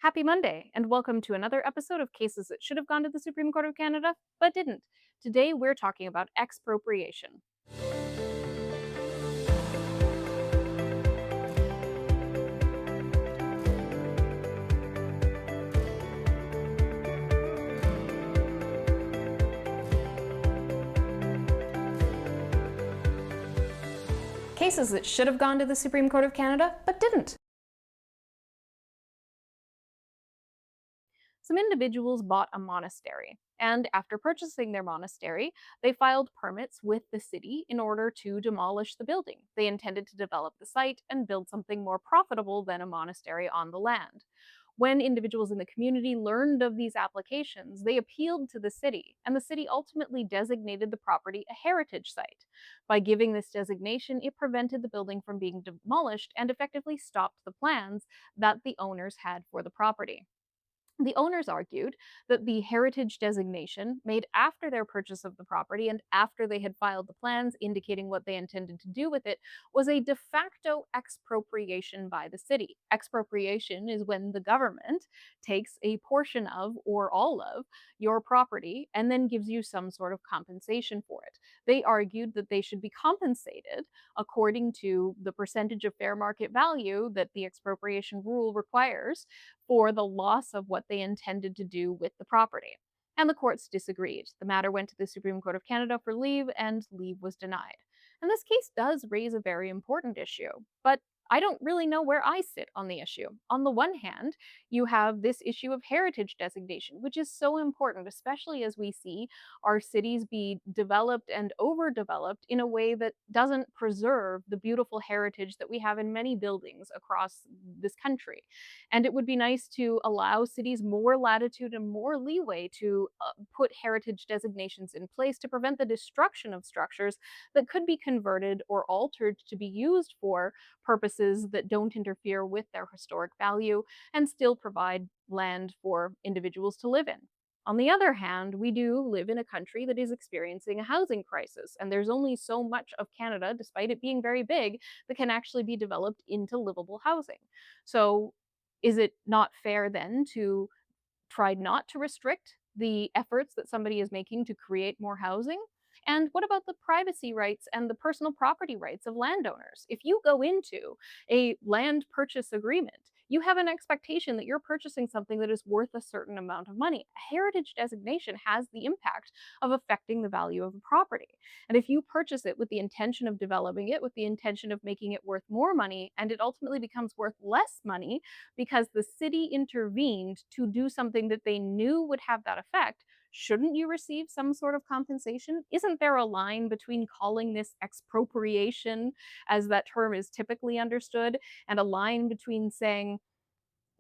Happy Monday, and welcome to another episode of Cases That Should Have Gone to the Supreme Court of Canada, but didn't. Today we're talking about expropriation. Cases that should have gone to the Supreme Court of Canada, but didn't. Some individuals bought a monastery, and after purchasing their monastery, they filed permits with the city in order to demolish the building. They intended to develop the site and build something more profitable than a monastery on the land. When individuals in the community learned of these applications, they appealed to the city, and the city ultimately designated the property a heritage site. By giving this designation, it prevented the building from being demolished and effectively stopped the plans that the owners had for the property. The owners argued that the heritage designation, made after their purchase of the property and after they had filed the plans indicating what they intended to do with it, was a de facto expropriation by the city. Expropriation is when the government takes a portion of or all of your property and then gives you some sort of compensation for it. They argued that they should be compensated according to the percentage of fair market value that the expropriation rule requires for the loss of what they intended to do with the property. And the courts disagreed. The matter went to the Supreme Court of Canada for leave, and leave was denied. And this case does raise a very important issue, but I don't really know where I sit on the issue. On the one hand, you have this issue of heritage designation, which is so important, especially as we see our cities be developed and overdeveloped in a way that doesn't preserve the beautiful heritage that we have in many buildings across this country. And it would be nice to allow cities more latitude and more leeway to put heritage designations in place to prevent the destruction of structures that could be converted or altered to be used for purposes that don't interfere with their historic value and still provide land for individuals to live in. On the other hand, we do live in a country that is experiencing a housing crisis, and there's only so much of Canada, despite it being very big, that can actually be developed into livable housing. So is it not fair then to try not to restrict the efforts that somebody is making to create more housing? And what about the privacy rights and the personal property rights of landowners? If you go into a land purchase agreement, you have an expectation that you're purchasing something that is worth a certain amount of money. A heritage designation has the impact of affecting the value of a property. And if you purchase it with the intention of developing it, with the intention of making it worth more money, and it ultimately becomes worth less money because the city intervened to do something that they knew would have that effect, shouldn't you receive some sort of compensation? Isn't there a line between calling this expropriation, as that term is typically understood, and a line between saying,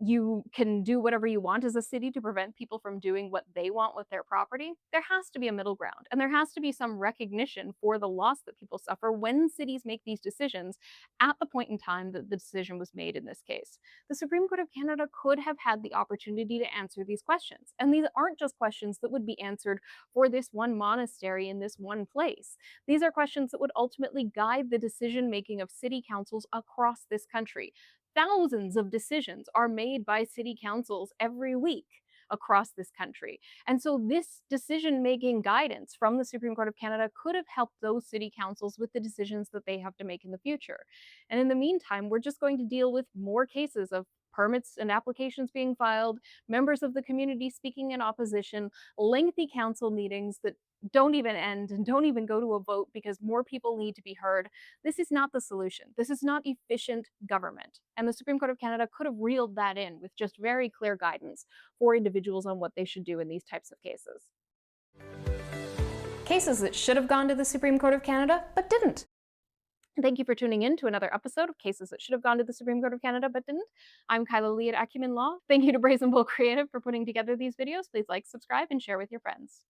you can do whatever you want as a city to prevent people from doing what they want with their property? There has to be a middle ground, and there has to be some recognition for the loss that people suffer when cities make these decisions at the point in time that the decision was made in this case. The Supreme Court of Canada could have had the opportunity to answer these questions, and these aren't just questions that would be answered for this one monastery in this one place. These are questions that would ultimately guide the decision making of city councils across this country. Thousands of decisions are made by city councils every week across this country. And so this decision-making guidance from the Supreme Court of Canada could have helped those city councils with the decisions that they have to make in the future. And in the meantime, we're just going to deal with more cases of permits and applications being filed, members of the community speaking in opposition, lengthy council meetings that don't even end and don't even go to a vote because more people need to be heard. This is not the solution. This is not efficient government. And the Supreme Court of Canada could have reeled that in with just very clear guidance for individuals on what they should do in these types of cases. Cases that should have gone to the Supreme Court of Canada, but didn't. Thank you for tuning in to another episode of Cases That Should Have Gone to the Supreme Court of Canada but Didn't. I'm Kyla Lee at Acumen Law. Thank you to Brazen Bull Creative for putting together these videos. Please like, subscribe, and share with your friends.